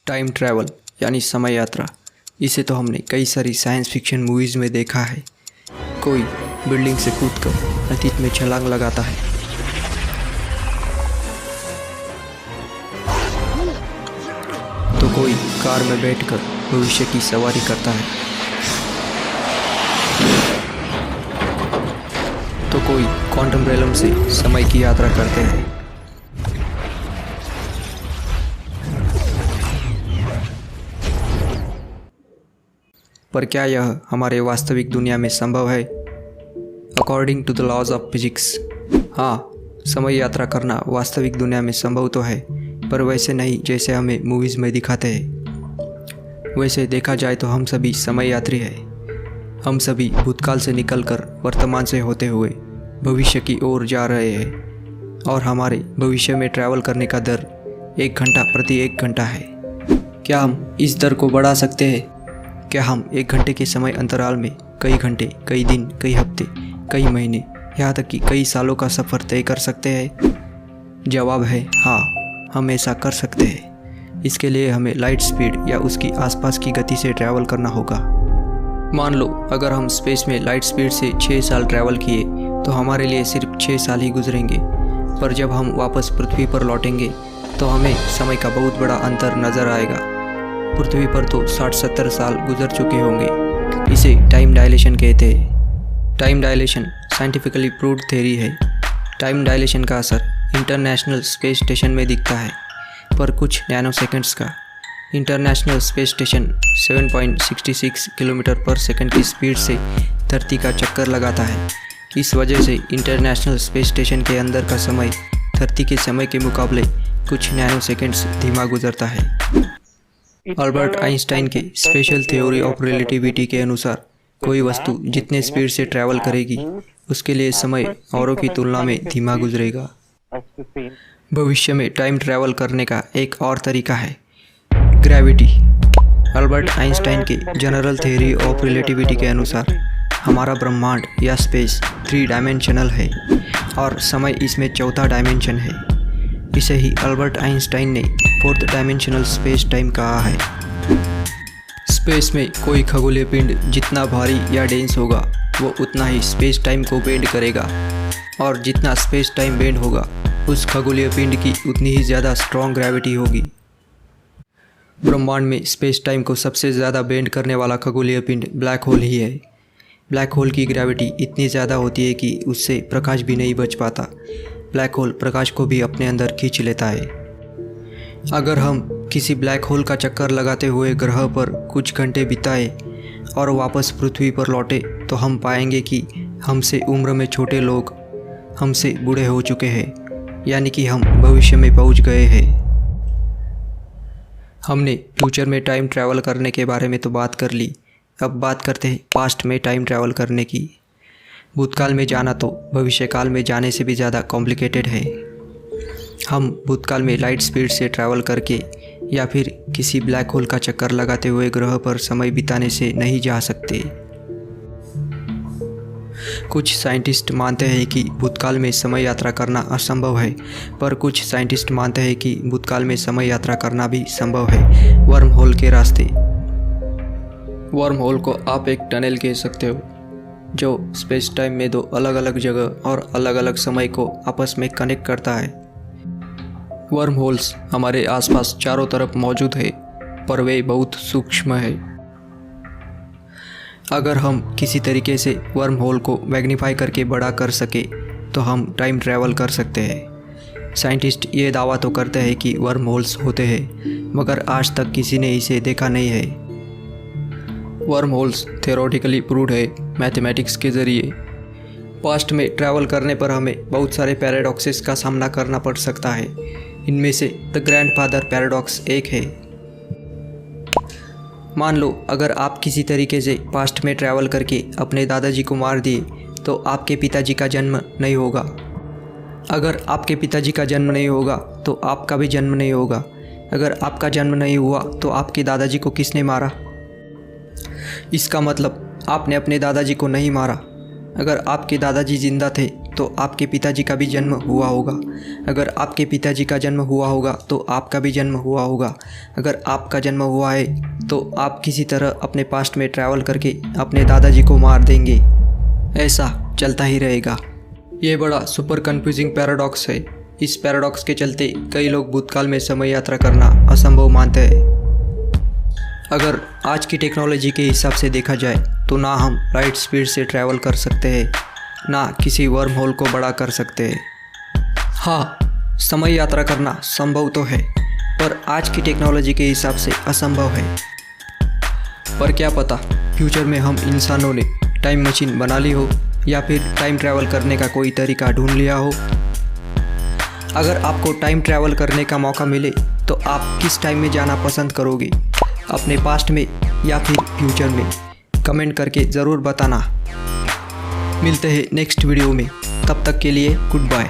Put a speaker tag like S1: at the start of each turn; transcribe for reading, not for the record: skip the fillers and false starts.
S1: Time travel यानी समय यात्रा, इसे तो हमने कई सारी साइंस फिक्शन मूवीज़ में देखा है। कोई बिल्डिंग से कूदकर अतीत में छलांग लगाता है, तो कोई कार में बैठकर भविष्य की सवारी करता है, तो कोई क्वांटम रेलम से समय की यात्रा करते हैं। पर क्या यह हमारे वास्तविक दुनिया में संभव है? According to the laws of physics, हाँ, समय यात्रा करना वास्तविक दुनिया में संभव तो है, पर वैसे नहीं जैसे हमें मूवीज़ में दिखाते हैं। वैसे देखा जाए तो हम सभी समय यात्री हैं। हम सभी भूतकाल से निकलकर वर्तमान से होते हुए भविष्य की ओर जा रहे हैं, और हमारे भविष्य में ट्रैवल करने का दर 1 घंटा प्रति 1 घंटा है। क्या हम इस दर को बढ़ा सकते हैं? क्या हम 1 घंटे के समय अंतराल में कई घंटे, कई दिन, कई हफ्ते, कई महीने, यहाँ तक कि कई सालों का सफ़र तय कर सकते हैं? जवाब है हाँ, हम ऐसा कर सकते हैं। इसके लिए हमें लाइट स्पीड या उसकी आसपास की गति से ट्रैवल करना होगा। मान लो अगर हम स्पेस में लाइट स्पीड से 6 साल ट्रैवल किए तो हमारे लिए सिर्फ 6 साल ही गुजरेंगे, पर जब हम वापस पृथ्वी पर लौटेंगे तो हमें समय का बहुत बड़ा अंतर नज़र आएगा। पृथ्वी पर तो 60-70 साल गुजर चुके होंगे। इसे टाइम डायलेशन कहते हैं। Time dilation scientifically proved theory है। टाइम डायलेशन का असर इंटरनेशनल स्पेस स्टेशन में दिखता है, पर कुछ नैनो सेकंड्स का। इंटरनेशनल स्पेस स्टेशन 7.66 किलोमीटर पर सेकंड की स्पीड से धरती का चक्कर लगाता है। इस वजह से इंटरनेशनल स्पेस स्टेशन के अंदर का समय धरती के समय के मुकाबले कुछ नैनो सेकंड्स धीमा गुजरता है। अल्बर्ट आइंस्टाइन के स्पेशल थ्योरी ऑफ रिलेटिविटी के अनुसार कोई वस्तु जितने स्पीड से ट्रैवल करेगी उसके लिए समय औरों की तुलना में धीमा गुजरेगा। भविष्य में टाइम ट्रैवल करने का एक और तरीका है ग्रेविटी। अल्बर्ट आइंस्टाइन के जनरल थ्योरी ऑफ रिलेटिविटी के अनुसार हमारा ब्रह्मांड या स्पेस 3 डायमेंशनल है और समय इसमें चौथा डायमेंशन है। इसे ही अल्बर्ट आइंस्टाइन ने 4th डायमेंशनल स्पेस टाइम कहा है। स्पेस में कोई खगोलीय पिंड जितना भारी या डेंस होगा वो उतना ही स्पेस टाइम को बेंड करेगा, और जितना स्पेस टाइम बेंड होगा उस खगोलीय पिंड की उतनी ही ज़्यादा स्ट्रॉन्ग ग्रेविटी होगी। ब्रह्मांड में स्पेस टाइम को सबसे ज़्यादा बेंड करने वाला खगोलीय पिंड ब्लैक होल ही है। ब्लैक होल की ग्रेविटी इतनी ज़्यादा होती है कि उससे प्रकाश भी नहीं बच पाता। ब्लैक होल प्रकाश को भी अपने अंदर खींच लेता है। अगर हम किसी ब्लैक होल का चक्कर लगाते हुए ग्रह पर कुछ घंटे बिताए और वापस पृथ्वी पर लौटे तो हम पाएंगे कि हमसे उम्र में छोटे लोग हमसे बूढ़े हो चुके हैं, यानी कि हम भविष्य में पहुंच गए हैं। हमने फ्यूचर में टाइम ट्रैवल करने के बारे में तो बात कर ली, अब बात करते हैं पास्ट में टाइम ट्रैवल करने की। भूतकाल में जाना तो भविष्यकाल में जाने से भी ज़्यादा कॉम्प्लिकेटेड है। हम भूतकाल में लाइट स्पीड से ट्रैवल करके या फिर किसी ब्लैक होल का चक्कर लगाते हुए ग्रह पर समय बिताने से नहीं जा सकते। कुछ साइंटिस्ट मानते हैं कि भूतकाल में समय यात्रा करना असंभव है, पर कुछ साइंटिस्ट मानते हैं कि भूतकाल में समय यात्रा करना भी संभव है वर्म होल के रास्ते। वर्म होल को आप एक टनल कह सकते हो जो स्पेस टाइम में 2 अलग अलग जगह और अलग अलग समय को आपस में कनेक्ट करता है। वर्म होल्स हमारे आसपास चारों तरफ मौजूद है, पर वे बहुत सूक्ष्म है। अगर हम किसी तरीके से वर्म होल को मैग्नीफाई करके बड़ा कर सके तो हम टाइम ट्रैवल कर सकते हैं। साइंटिस्ट ये दावा तो करते हैं कि वर्म होल्स होते हैं, मगर आज तक किसी ने इसे देखा नहीं है। वर्म होल्स थियोरेटिकली प्रूव्ड है मैथमेटिक्स के ज़रिए। पास्ट में ट्रैवल करने पर हमें बहुत सारे पैराडॉक्सेस का सामना करना पड़ सकता है। इनमें से द ग्रैंडफादर पैराडॉक्स एक है। मान लो अगर आप किसी तरीके से पास्ट में ट्रैवल करके अपने दादाजी को मार दिए तो आपके पिताजी का जन्म नहीं होगा। अगर आपके पिताजी का जन्म नहीं होगा तो आपका भी जन्म नहीं होगा। अगर आपका जन्म नहीं हुआ तो आपके दादाजी को किसने मारा? इसका मतलब आपने अपने दादाजी को नहीं मारा। अगर आपके दादाजी जिंदा थे तो आपके पिताजी का भी जन्म हुआ होगा। अगर आपके पिताजी का जन्म हुआ होगा तो आपका भी जन्म हुआ होगा। अगर आपका जन्म हुआ है तो आप किसी तरह अपने पास्ट में ट्रैवल करके अपने दादाजी को मार देंगे। ऐसा चलता ही रहेगा। ये बड़ा सुपर कन्फ्यूजिंग पैराडॉक्स है। इस पैराडॉक्स के चलते कई लोग भूतकाल में समय यात्रा करना असंभव मानते हैं। अगर आज की टेक्नोलॉजी के हिसाब से देखा जाए तो ना हम लाइट स्पीड से ट्रैवल कर सकते हैं, ना किसी वर्म होल को बड़ा कर सकते हैं। हाँ, समय यात्रा करना संभव तो है, पर आज की टेक्नोलॉजी के हिसाब से असंभव है। पर क्या पता फ्यूचर में हम इंसानों ने टाइम मशीन बना ली हो या फिर टाइम ट्रैवल करने का कोई तरीका ढूंढ लिया हो। अगर आपको टाइम ट्रैवल करने का मौका मिले तो आप किस टाइम में जाना पसंद करोगे, अपने पास्ट में या फिर फ्यूचर में? कमेंट करके ज़रूर बताना। मिलते हैं नेक्स्ट वीडियो में, तब तक के लिए गुड बाय।